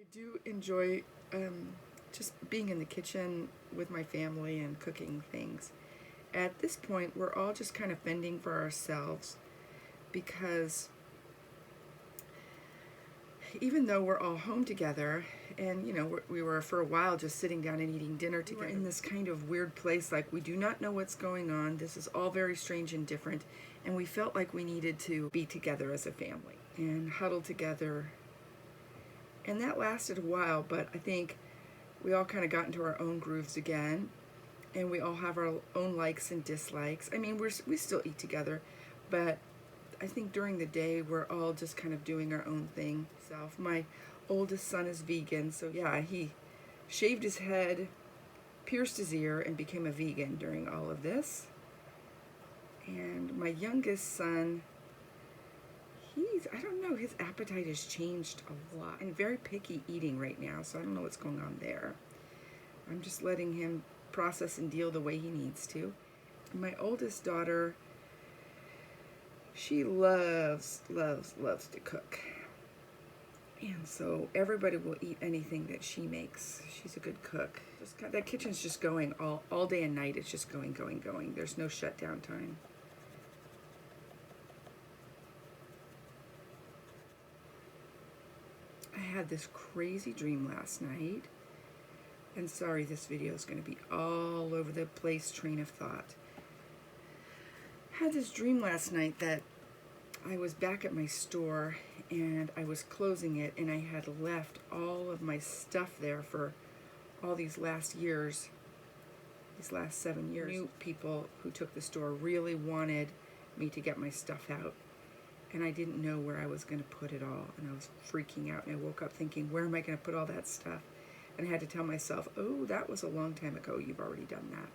I do enjoy just being in the kitchen with my family and cooking things. At this point, we're all just kind of fending for ourselves because even though we're all home together and we were for a while just sitting down and eating dinner together, we're in this kind of weird place, like we do not know what's going on. This is all very strange and different, and we felt like we needed to be together as a family and huddle together. And that lasted a while, but I think we all kind of got into our own grooves again, and we all have our own likes and dislikes. I mean, we still eat together, but I think during the day we're all just kind of doing our own thing. My oldest son is vegan, so yeah, he shaved his head, pierced his ear, and became a vegan during all of this. And my youngest son, I don't know, his appetite has changed a lot and very picky eating right now, so I don't know what's going on there. I'm just letting him process and deal the way he needs to. My oldest daughter, she loves to cook. And so everybody will eat anything that she makes. She's a good cook. That kitchen's just going all day and night. It's just going. There's no shutdown time. I had this crazy dream last night. And sorry, this video is going to be all over the place train of thought. I had this dream last night that I was back at my store and I was closing it, and I had left all of my stuff there for all these last years, these last 7 years. New people who took the store really wanted me to get my stuff out, and I didn't know where I was going to put it all, and I was freaking out, and I woke up thinking, where am I going to put all that stuff? And I had to tell myself, oh, that was a long time ago, you've already done that.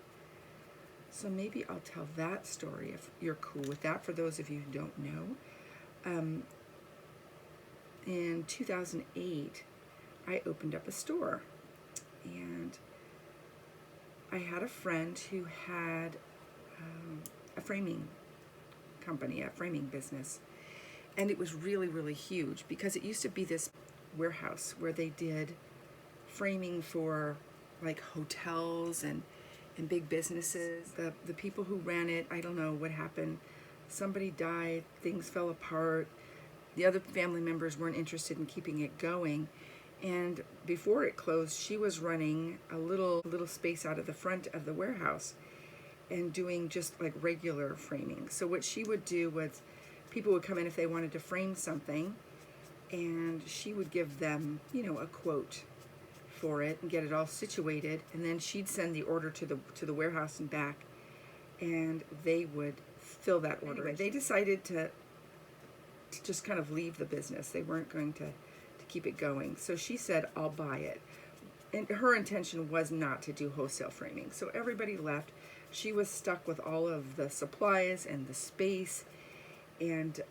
So maybe I'll tell that story if you're cool with that, for those of you who don't know. In 2008, I opened up a store, and I had a friend who had a framing company, a framing business, and it was really huge because it used to be this warehouse where they did framing for like hotels and big businesses. The people who ran it, I don't know what happened. Somebody died, things fell apart. The other family members weren't interested in keeping it going. And before it closed, she was running a little space out of the front of the warehouse and doing just like regular framing. So what she would do was people would come in if they wanted to frame something, and she would give them, a quote for it and get it all situated, and then she'd send the order to the warehouse and back, and they would fill that order. Anyway, they decided to just kind of leave the business. They weren't going to keep it going. So she said, I'll buy it. And her intention was not to do wholesale framing. So everybody left. She was stuck with all of the supplies and the space, and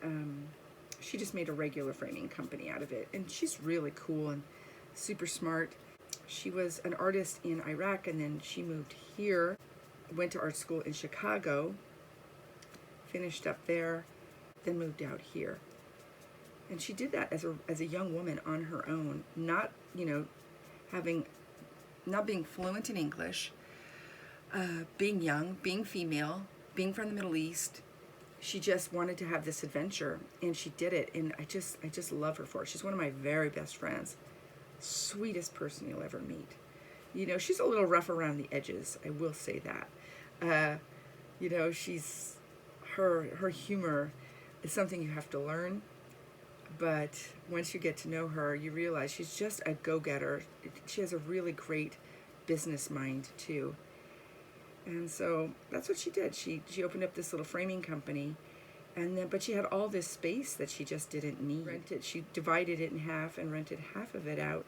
she just made a regular framing company out of it. And she's really cool and super smart. She was an artist in Iraq, and then she moved here, went to art school in Chicago, finished up there, then moved out here. And she did that as a young woman on her own, not being fluent in English, being young, being female, being from the Middle East. She just wanted to have this adventure, and she did it. And I just love her for it. She's one of my very best friends. Sweetest person you'll ever meet. She's a little rough around the edges, I will say that. She's her humor is something you have to learn, but once you get to know her, you realize she's just a go-getter. She has a really great business mind too. And so that's what she did. She opened up this little framing company, but she had all this space that she just didn't need. She divided it in half and rented half of it out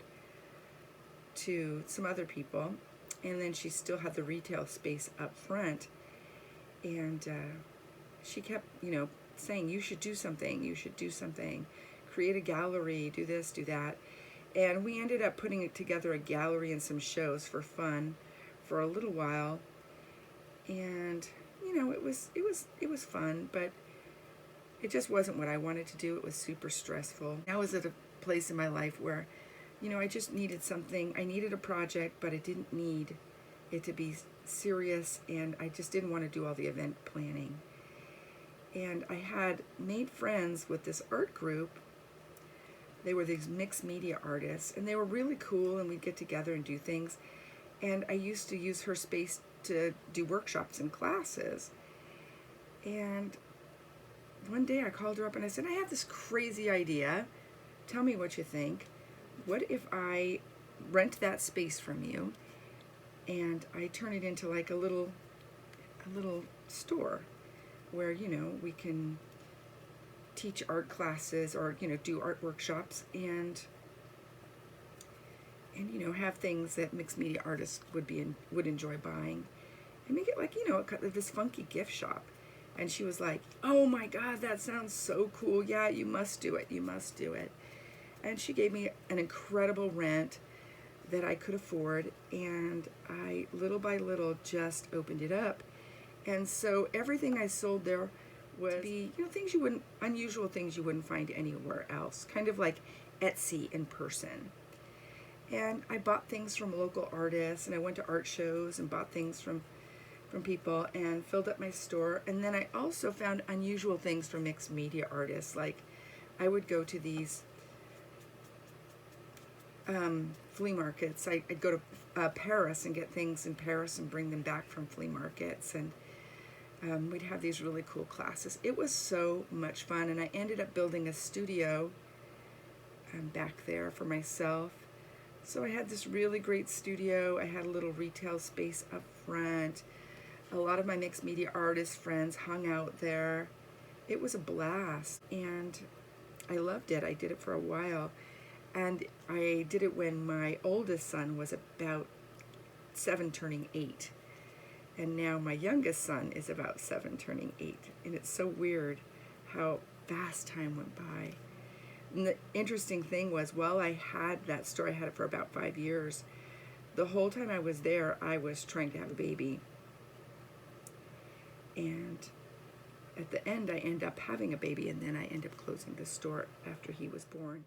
to some other people, and then she still had the retail space up front. And she kept, saying, you should do something, create a gallery, do this, do that. And we ended up putting together a gallery and some shows for fun for a little while. And it was fun, but it just wasn't what I wanted to do. It was super stressful. I was at a place in my life where you know, I just needed something. I needed a project, but I didn't need it to be serious, and I just didn't want to do all the event planning. And I had made friends with this art group. They were these mixed media artists, and they were really cool, and we'd get together and do things. And I used to use her space to do workshops and classes. And one day I called her up and I said, I have this crazy idea. Tell me what you think. What if I rent that space from you and I turn it into like a little store where, you know, we can teach art classes or, you know, do art workshops and you know, have things that mixed media artists would enjoy buying, and make it like, you know, this funky gift shop. And she was like, oh my God, that sounds so cool. Yeah, you must do it. You must do it. And she gave me an incredible rent that I could afford, and I little by little just opened it up. And so everything I sold there would be, you know, unusual things you wouldn't find anywhere else, kind of like Etsy in person. And I bought things from local artists, and I went to art shows and bought things from people and filled up my store. And then I also found unusual things from mixed media artists. Like I would go to these flea markets. I'd go to Paris and get things in Paris and bring them back from flea markets, and we'd have these really cool classes. It was so much fun, and I ended up building a studio back there for myself. So I had this really great studio. I had a little retail space up front. A lot of my mixed media artist friends hung out there. It was a blast, and I loved it. I did it for a while, and I did it when my oldest son was about 7 turning 8, and now my youngest son is about 7 turning 8, and it's so weird how fast time went by. And the interesting thing was, while I had that store, I had it for about 5 years, the whole time I was there, I was trying to have a baby. And at the end, I end up having a baby, and then I end up closing the store after he was born.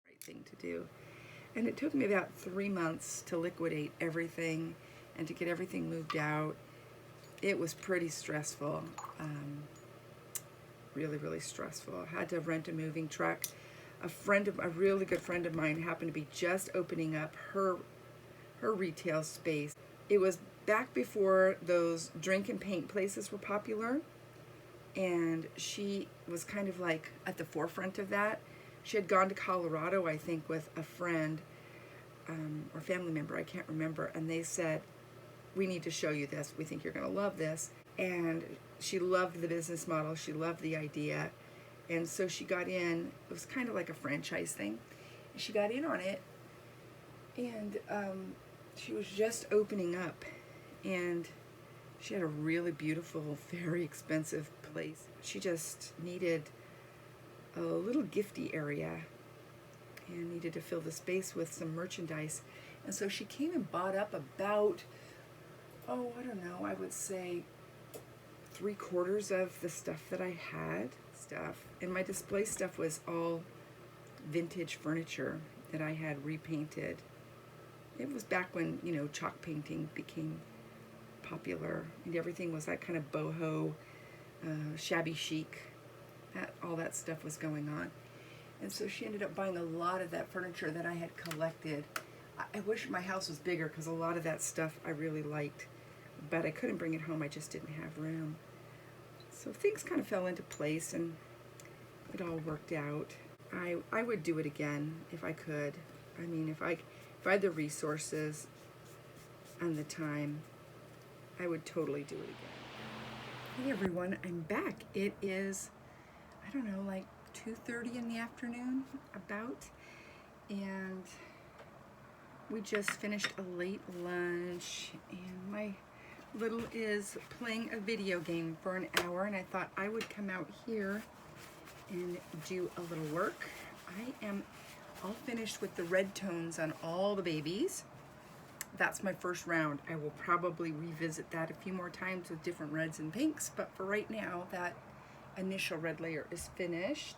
Right thing to do. And it took me about 3 months to liquidate everything and to get everything moved out. It was pretty stressful, really, really stressful. I had to rent a moving truck. A really good friend of mine happened to be just opening up her retail space. It was back before those drink and paint places were popular, and she was kind of like at the forefront of that. She had gone to Colorado, I think, with a friend or family member, I can't remember, and they said, we need to show you this. We think you're going to love this. And she loved the business model. She loved the idea. And so she got in. It was kind of like a franchise thing. She got in on it, and she was just opening up, and she had a really beautiful, very expensive place. She just needed a little gifty area and needed to fill the space with some merchandise. And so she came and bought up about, I don't know, I would say 3/4 of the stuff that I had. And my display stuff was all vintage furniture that I had repainted. It was back when, you know, chalk painting became popular, and everything was that kind of boho, shabby chic. All that stuff was going on. And so she ended up buying a lot of that furniture that I had collected. I wish my house was bigger, because a lot of that stuff I really liked, but I couldn't bring it home. I just didn't have room. So things kind of fell into place, and it all worked out. I would do it again if I could. I mean, if I had the resources and the time, I would totally do it again. Hey everyone, I'm back. It is, I don't know, like 2:30 in the afternoon, about, and we just finished a late lunch, and my little is playing a video game for an hour, and I thought I would come out here and do a little work. I am all finished with the red tones on all the babies. That's my first round. I will probably revisit that a few more times with different reds and pinks, but for right now, that initial red layer is finished,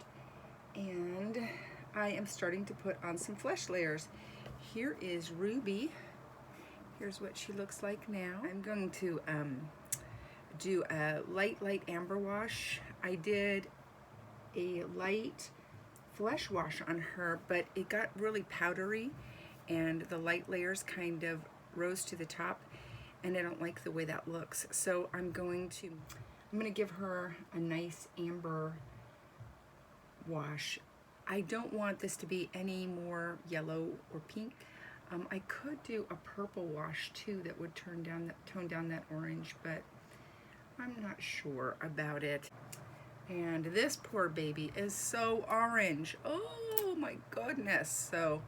and I am starting to put on some flesh layers. Here is Ruby. Here's what she looks like now. I'm going to do a light amber wash. I did a light flesh wash on her, but it got really powdery, and the light layers kind of rose to the top, and I don't like the way that looks. So I'm going to give her a nice amber wash. I don't want this to be any more yellow or pink. I could do a purple wash too that would tone down that orange, but I'm not sure about it. And this poor baby is so orange. Oh my goodness. So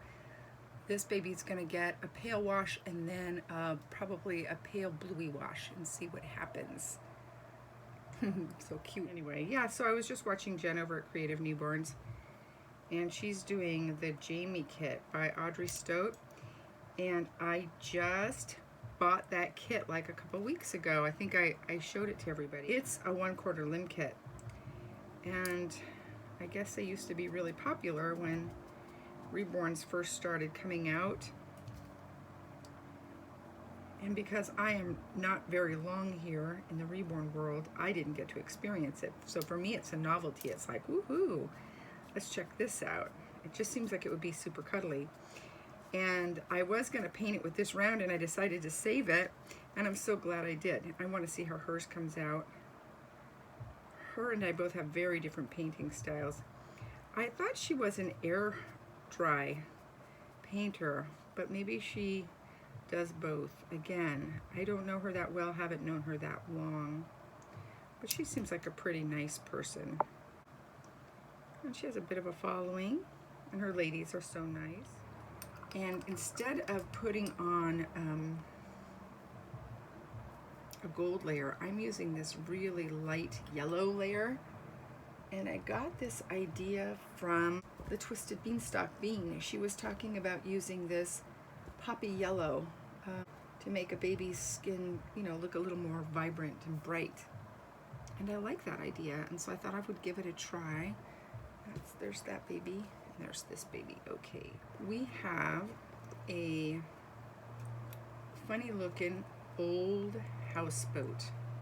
this baby's gonna get a pale wash and then probably a pale bluey wash and see what happens. So cute. Anyway, yeah, so I was just watching Jen over at Creative Newborns, and she's doing the Jamie kit by Audrey Stote, and I just bought that kit like a couple weeks ago. I think I showed it to everybody. It's a 1/4 limb kit, and I guess they used to be really popular when Reborns first started coming out. And because I am not very long here in the Reborn world, I didn't get to experience it. So for me, it's a novelty. It's like, woohoo, let's check this out. It just seems like it would be super cuddly. And I was gonna paint it with this round, and I decided to save it, and I'm so glad I did. I wanna see how hers comes out. Her and I both have very different painting styles. I thought she was an air dry painter, but maybe she does both. Again, I don't know her that well, haven't known her that long, but she seems like a pretty nice person. And she has a bit of a following, and her ladies are so nice. And instead of putting on a gold layer, I'm using this really light yellow layer, and I got this idea from the Twisted Beanstalk Bean. She was talking about using this poppy yellow to make a baby's skin, you know, look a little more vibrant and bright. And I like that idea, and so I thought I would give it a try. There's that baby, and there's this baby. Okay, we have a funny looking old houseboat.